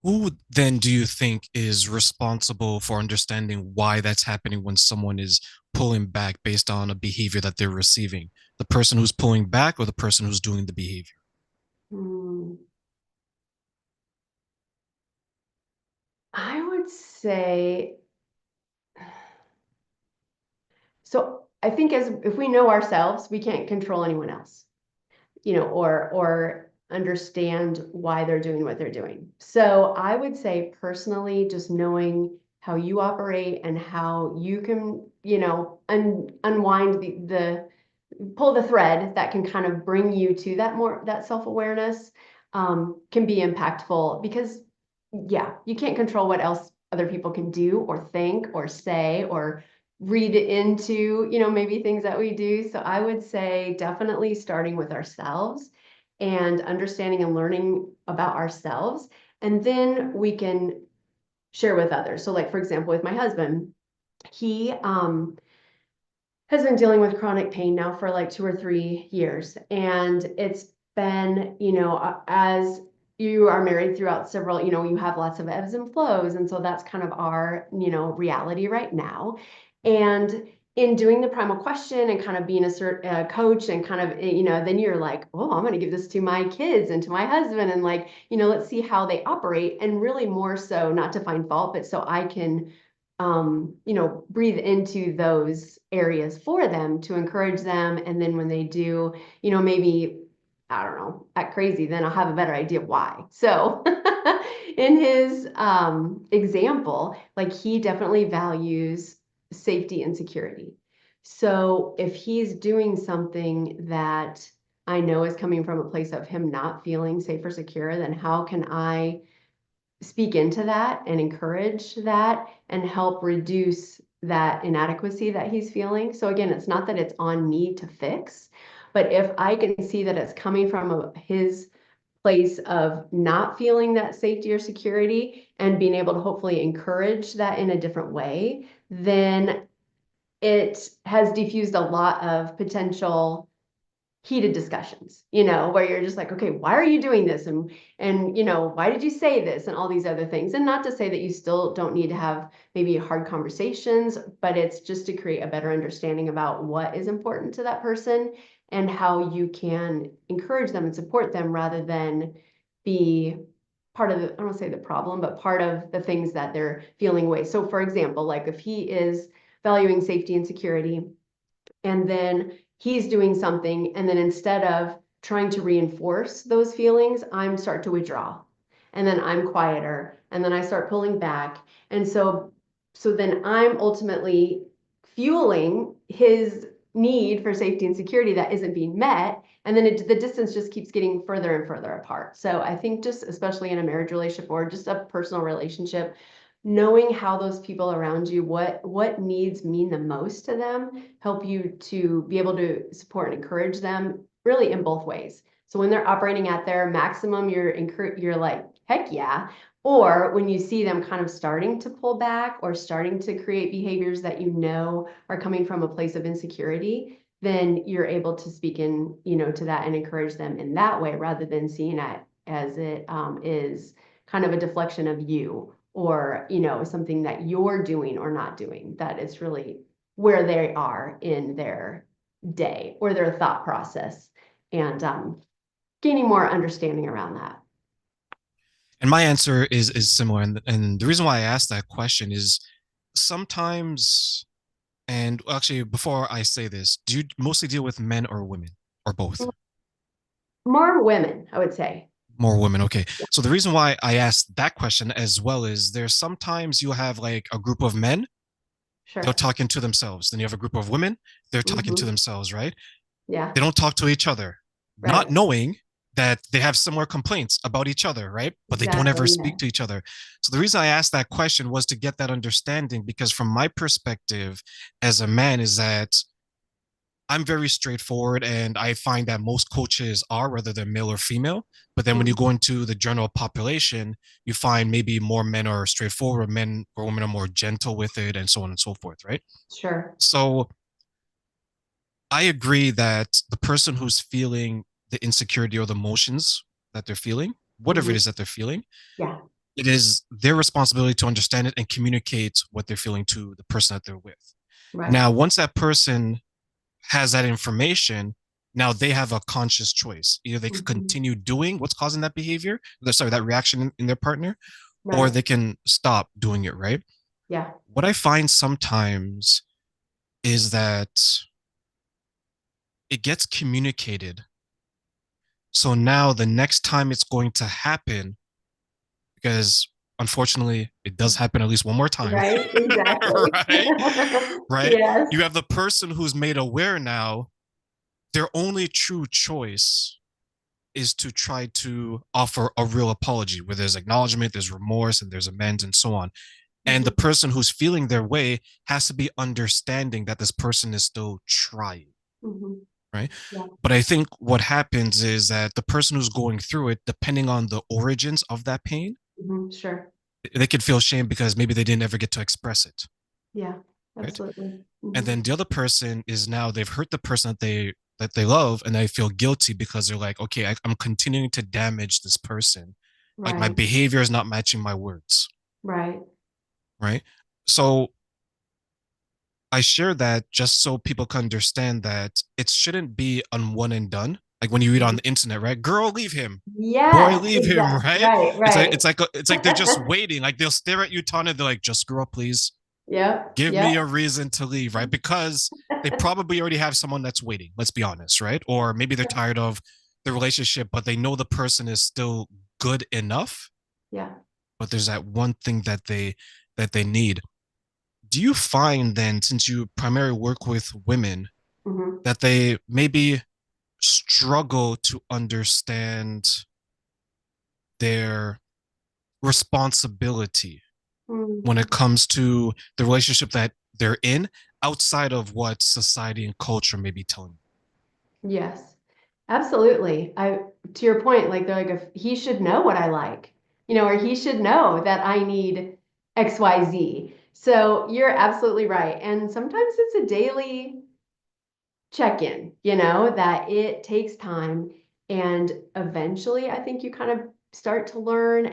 Who then do you think is responsible for understanding why that's happening when someone is pulling back based on a behavior that they're receiving? The person who's pulling back or the person who's doing the behavior? Hmm. I would say, so I think as if we know ourselves, we can't control anyone else, or understand why they're doing what they're doing. So I would say personally, just knowing how you operate and how you can, unwind the pull the thread that can kind of bring you to that self-awareness, can be impactful because yeah, you can't control what else other people can do or think or say or read into, maybe things that we do. So I would say definitely starting with ourselves and understanding and learning about ourselves. And then we can share with others. So like, for example, with my husband, he has been dealing with chronic pain now for like 2 or 3 years. And it's been, as you are married throughout several, you have lots of ebbs and flows. And so that's kind of our, reality right now. And in doing the primal question and kind of being a coach and kind of, then you're like, oh, I'm going to give this to my kids and to my husband. And like, let's see how they operate. And really more so not to find fault, but so I can breathe into those areas for them to encourage them. And then when they do, maybe, I don't know, act crazy, then I'll have a better idea why. So in his example, like he definitely values safety and security. So if he's doing something that I know is coming from a place of him not feeling safe or secure, then how can I speak into that and encourage that and help reduce that inadequacy that he's feeling. So again, it's not that it's on me to fix, but if I can see that it's coming from his place of not feeling that safety or security and being able to hopefully encourage that in a different way, then it has diffused a lot of potential heated discussions, where you're just like, okay, why are you doing this? And why did you say this? And all these other things. And not to say that you still don't need to have maybe hard conversations, but it's just to create a better understanding about what is important to that person and how you can encourage them and support them rather than be part of the, I don't want to say the problem, but part of the things that they're feeling away. So for example, like if he is valuing safety and security, and then he's doing something, and then instead of trying to reinforce those feelings, I'm start to withdraw, and then I'm quieter, and then I start pulling back. And so then I'm ultimately fueling his need for safety and security that isn't being met, and then the distance just keeps getting further and further apart. So I think just especially in a marriage relationship or just a personal relationship, knowing how those people around you, what needs mean the most to them, help you to be able to support and encourage them really in both ways. So when they're operating at their maximum, you're like, heck yeah. Or when you see them kind of starting to pull back or starting to create behaviors that are coming from a place of insecurity, then you're able to speak in, to that and encourage them in that way rather than seeing it as it is kind of a deflection of you or something that you're doing or not doing, that it's really where they are in their day or their thought process, and gaining more understanding around that. And my answer is similar. And the reason why I asked that question is sometimes, and actually before I say this, do you mostly deal with men or women or both? More women, I would say. More women. Okay. Yeah, So the reason why I asked that question as well is there's sometimes you have like a group of men, they're sure. talking to themselves. Then you have a group of women, they're talking to Hmm. themselves, right? Yeah, They don't talk to each other, not right. knowing that they have similar complaints about each other, right? But they don't ever Exactly. speak Yeah. to each other. So the reason I asked that question was to get that understanding because from my perspective as a man is that I'm very straightforward and I find that most coaches are, whether they're male or female. But then when you Mhm. go into the general population, you find maybe more men are straightforward, men or women are more gentle with it, and so on and so forth, right? Sure. So I agree that the person who's feeling the insecurity or the emotions that they're feeling, whatever Hmm. it is that they're feeling, Yeah. it is their responsibility to understand it and communicate what they're feeling to the person that they're with. Right. Now, once that person has that information, now they have a conscious choice. Either they could Mhm. continue doing what's causing that behavior, sorry, that reaction in their partner, or Right. they can stop doing it, right? Yeah. What I find sometimes is that it gets communicated. So now the next time it's going to happen, because unfortunately it does happen at least one more time, Right. Exactly. right? Right? Yes. You have the person who's made aware now, their only true choice is to try to offer a real apology where there's acknowledgement, there's remorse, and there's amends, and so on. And the Mhm. person who's feeling their way has to be understanding that this person is still trying, Mhm. right? Yeah. But I think what happens is that the person who's going through it, depending on the origins of that pain, Mhm. Sure. they could feel shame because maybe they didn't ever get to express it, Yeah. right? Absolutely. And Mhm. then the other person is now they've hurt the person that they love, and they feel guilty because they're like, okay, I'm continuing to damage this person. Like my Right. behavior is not matching my words, Right. right? So I share that just so people can understand that it shouldn't be on one and done. Like when you read on Mhm. the internet, right? Girl, leave him. Boy, Yes. leave him, Exactly. right? Right. Right. It's like they're just waiting. Like they'll stare at you, Tana. They're like, just girl, please Yep. give Yep. me a reason to leave, right? Because they probably already have someone that's waiting. Let's be honest, right? Or maybe they're tired of the relationship, but they know the person is still good enough. Yeah. But there's that one thing that they need. Do you find then, since you primarily work with women, Mhm. that they maybe struggle to understand their responsibility when it Mm. comes to the relationship that they're in outside of what society and culture may be telling them? Yes, absolutely. To your point, like they're like, if he should know what I like, or he should know that I need XYZ. So you're absolutely right. And sometimes it's a daily check in, that it takes time. And eventually, I think you kind of start to learn.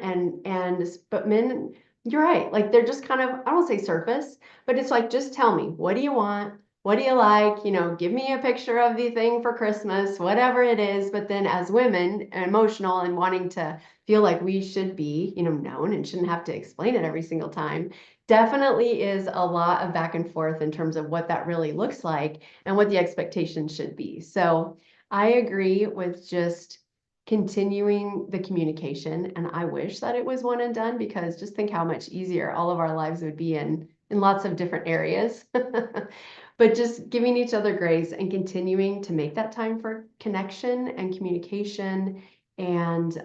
But men, you're right. Like they're just kind of, I won't say surface, but it's like, just tell me, what do you want? What do you like? Give me a picture of the thing for Christmas, whatever it is. But then as women, emotional and wanting to feel like we should be, known and shouldn't have to explain it every single time, definitely is a lot of back and forth in terms of what that really looks like and what the expectation should be. So I agree with just continuing the communication. And I wish that it was one and done, because just think how much easier all of our lives would be in lots of different areas. But just giving each other grace and continuing to make that time for connection and communication. And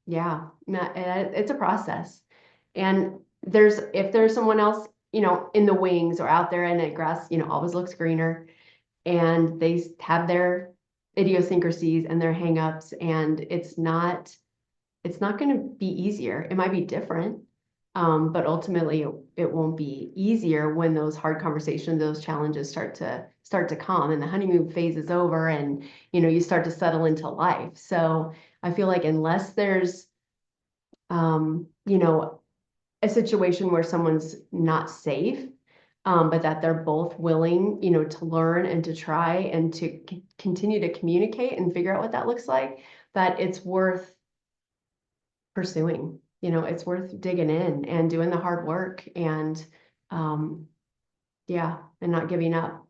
yeah, it's a process. And if there's someone else, in the wings or out there, and the grass, always looks greener, and they have their idiosyncrasies and their hangups, and it's not going to be easier. It might be different, but ultimately it won't be easier when those hard conversations, those challenges start to come, and the honeymoon phase is over, and you start to settle into life. So I feel like unless there's um, you know a situation where someone's not safe, but that they're both willing, to learn and to try and to continue to communicate and figure out what that looks like, that it's worth pursuing. It's worth digging in and doing the hard work, and um, yeah, and not giving up.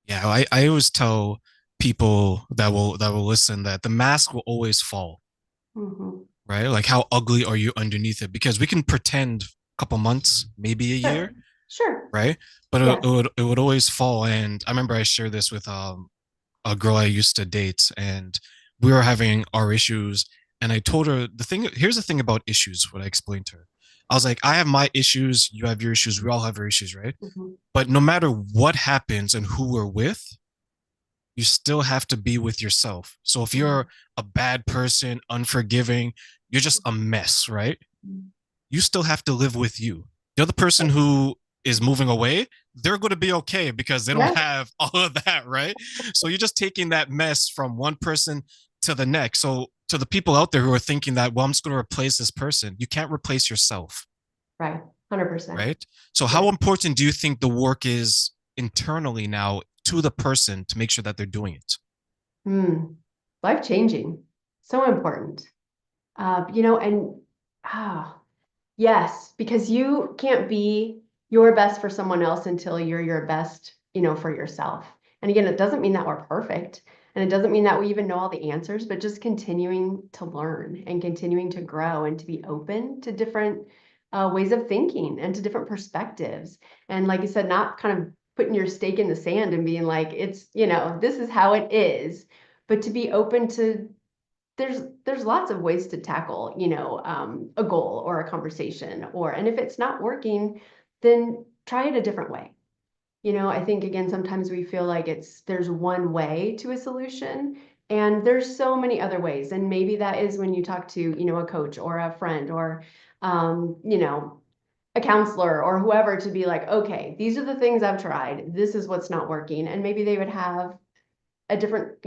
Yeah, I always tell people that will listen that the mask will always fall, Hmm. right? Like how ugly are you underneath it? Because we can pretend a couple months, maybe a year, Sure. Sure. right? But Yes. it would always fall. And I remember I shared this with a girl I used to date, and we were having our issues. And I told her the thing. Here's the thing about issues. What I explained to her, I was like, I have my issues, you have your issues, we all have our issues, right? Hmm. But no matter what happens and who we're with, you still have to be with yourself. So if you're a bad person, unforgiving, you're just a mess, right? You still have to live with you. The other person who is moving away, they're going to be okay because they don't Yes. have all of that, right? So you're just taking that mess from one person to the next. So To the people out there who are thinking that, well, I'm just going to replace this person, you can't replace yourself, Right. 100%. right? So, Yeah. how important do you think the work is internally now to the person to make sure that they're doing it? Hmm. Life changing. So important. And ah, yes, because you can't be your best for someone else until you're your best, for yourself. And again, it doesn't mean that we're perfect. And it doesn't mean that we even know all the answers, but just continuing to learn and continuing to grow and to be open to different ways of thinking and to different perspectives. And like you said, not kind of putting your stake in the sand and being like, this is how it is, but to be open to there's lots of ways to tackle, a goal or a conversation, and if it's not working, then try it a different way. I think again, sometimes we feel like there's one way to a solution, and there's so many other ways. And maybe that is when you talk to, a coach or a friend or, a counselor or whoever, to be like, okay, these are the things I've tried. This is what's not working. And maybe they would have a different,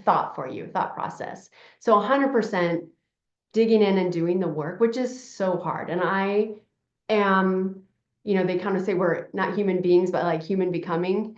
thought process. So 100% digging in and doing the work, which is so hard. And I am, they kind of say we're not human beings, but like human becoming.